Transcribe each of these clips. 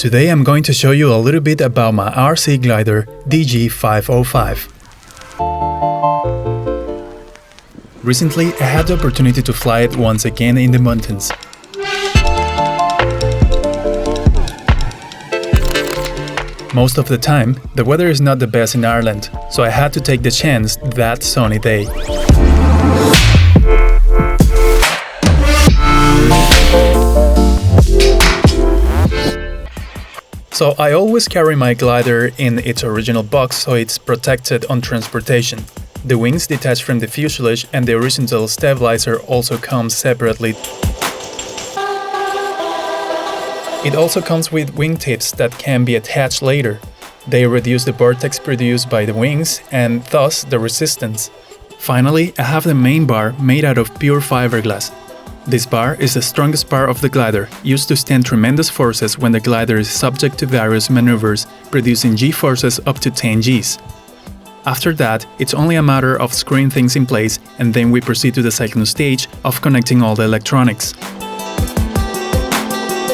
Today I'm going to show you a little bit about my RC glider DG505. Recently I had the opportunity to fly it once again in the mountains. Most of the time, the weather is not the best in Ireland, so I had to take the chance that sunny day. So I always carry my glider in its original box so it's protected on transportation. The wings detach from the fuselage and the horizontal stabilizer also comes separately. It also comes with wingtips that can be attached later. They reduce the vortex produced by the wings and thus the resistance. Finally, I have the main bar made out of pure fiberglass. This bar is the strongest part of the glider, used to stand tremendous forces when the glider is subject to various maneuvers, producing G-forces up to 10 Gs. After that, it's only a matter of screwing things in place, and then we proceed to the second stage of connecting all the electronics.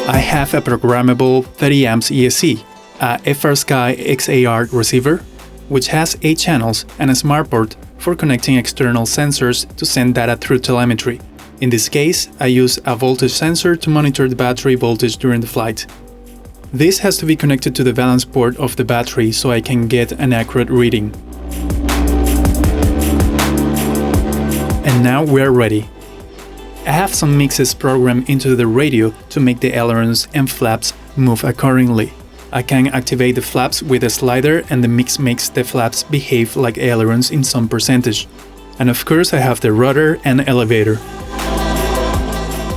I have a programmable 30 amps ESC, a FrSky XAR receiver, which has 8 channels, and a smart port for connecting external sensors to send data through telemetry. In this case, I use a voltage sensor to monitor the battery voltage during the flight. This has to be connected to the balance port of the battery so I can get an accurate reading. And now we're ready. I have some mixes programmed into the radio to make the ailerons and flaps move accordingly. I can activate the flaps with a slider and the mix makes the flaps behave like ailerons in some percentage. And of course I have the rudder and elevator.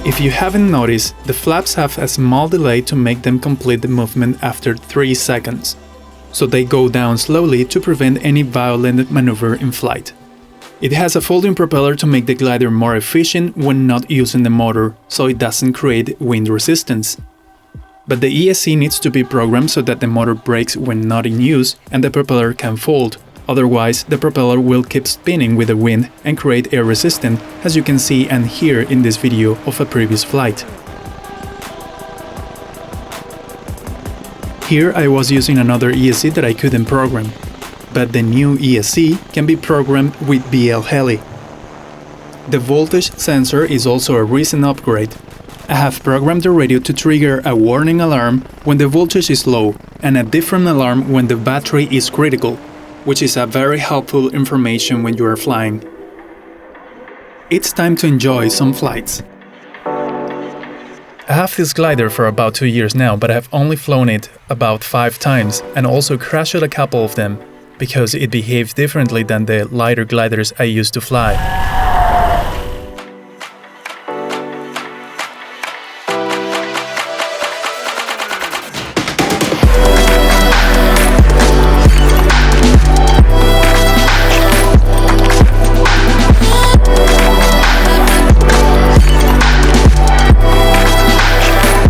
If you haven't noticed, the flaps have a small delay to make them complete the movement after 3 seconds. So they go down slowly to prevent any violent maneuver in flight. It has a folding propeller to make the glider more efficient when not using the motor, so it doesn't create wind resistance. But the ESC needs to be programmed so that the motor brakes when not in use and the propeller can fold. Otherwise, the propeller will keep spinning with the wind and create air resistance, as you can see and hear in this video of a previous flight. Here I was using another ESC that I couldn't program. But the new ESC can be programmed with BL Heli. The voltage sensor is also a recent upgrade. I have programmed the radio to trigger a warning alarm when the voltage is low and a different alarm when the battery is critical, which is a very helpful information when you are flying. It's time to enjoy some flights. I have this glider for about 2 years now, but I've only flown it about 5 times and also crashed a couple of them, because it behaves differently than the lighter gliders I used to fly.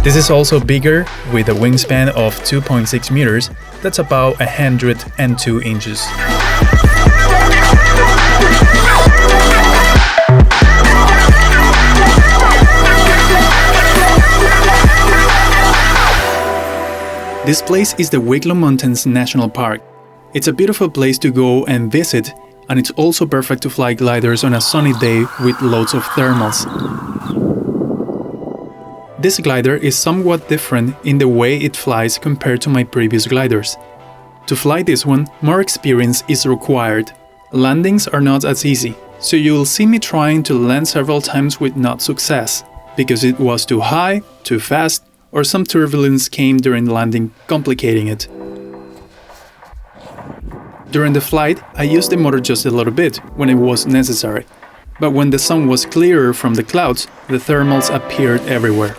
This is also bigger, with a wingspan of 2.6 meters, that's about 102 inches. This place is the Wicklow Mountains National Park. It's a beautiful place to go and visit, and it's also perfect to fly gliders on a sunny day with loads of thermals. This glider is somewhat different in the way it flies compared to my previous gliders. To fly this one, more experience is required. Landings are not as easy, so you'll see me trying to land several times with not success, because it was too high, too fast, or some turbulence came during landing, complicating it. During the flight, I used the motor just a little bit when it was necessary, but when the sun was clearer from the clouds, the thermals appeared everywhere.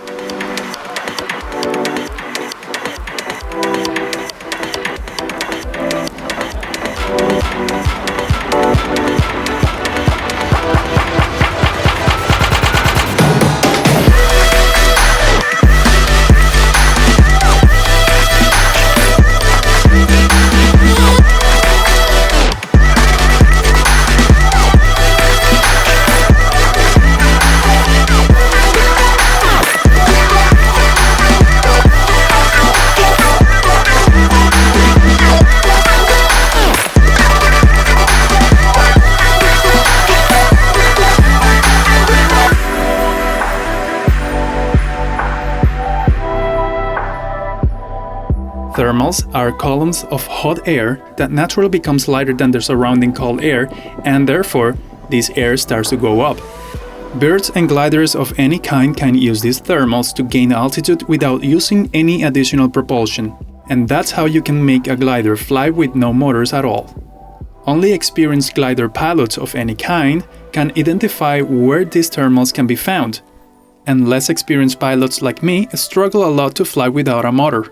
Thermals are columns of hot air that naturally becomes lighter than their surrounding cold air, and therefore, this air starts to go up. Birds and gliders of any kind can use these thermals to gain altitude without using any additional propulsion, and that's how you can make a glider fly with no motors at all. Only experienced glider pilots of any kind can identify where these thermals can be found, and less experienced pilots like me struggle a lot to fly without a motor.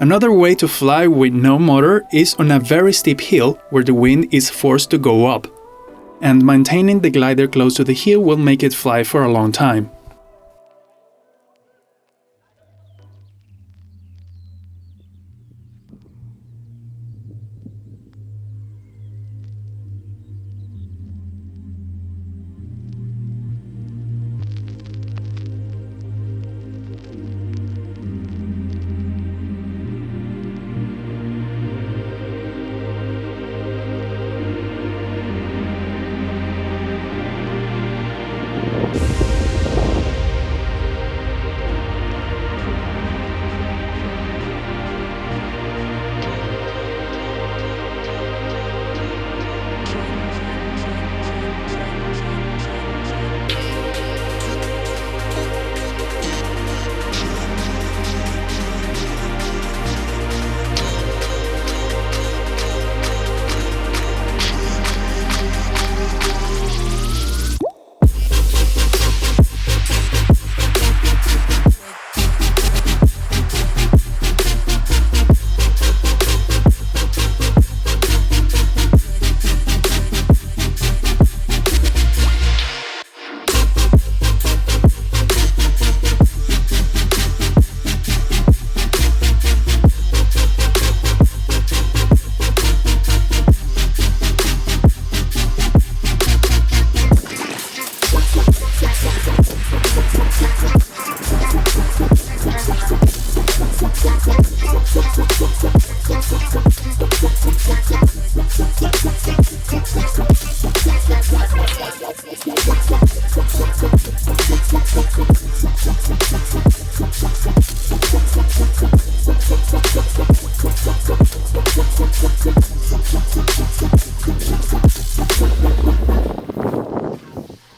Another way to fly with no motor is on a very steep hill where the wind is forced to go up, and maintaining the glider close to the hill will make it fly for a long time.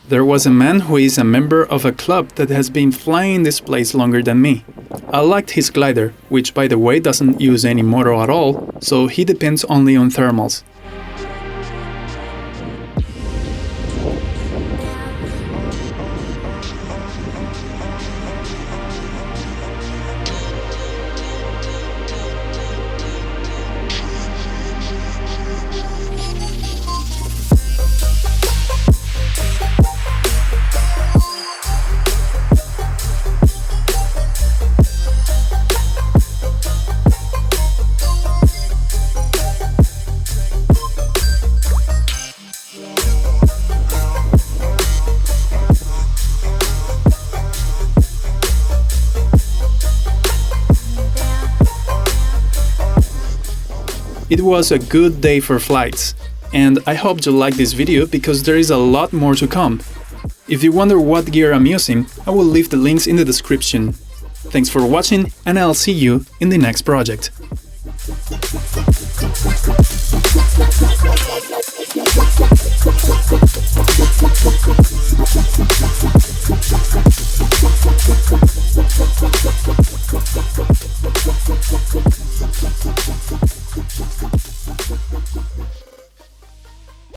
There was a man who is a member of a club that has been flying this place longer than me. I liked his glider, which by the way doesn't use any motor at all, so he depends only on thermals. It was a good day for flights, and I hope you like this video because there is a lot more to come. If you wonder what gear I'm using, I will leave the links in the description. Thanks for watching, and I'll see you in the next project.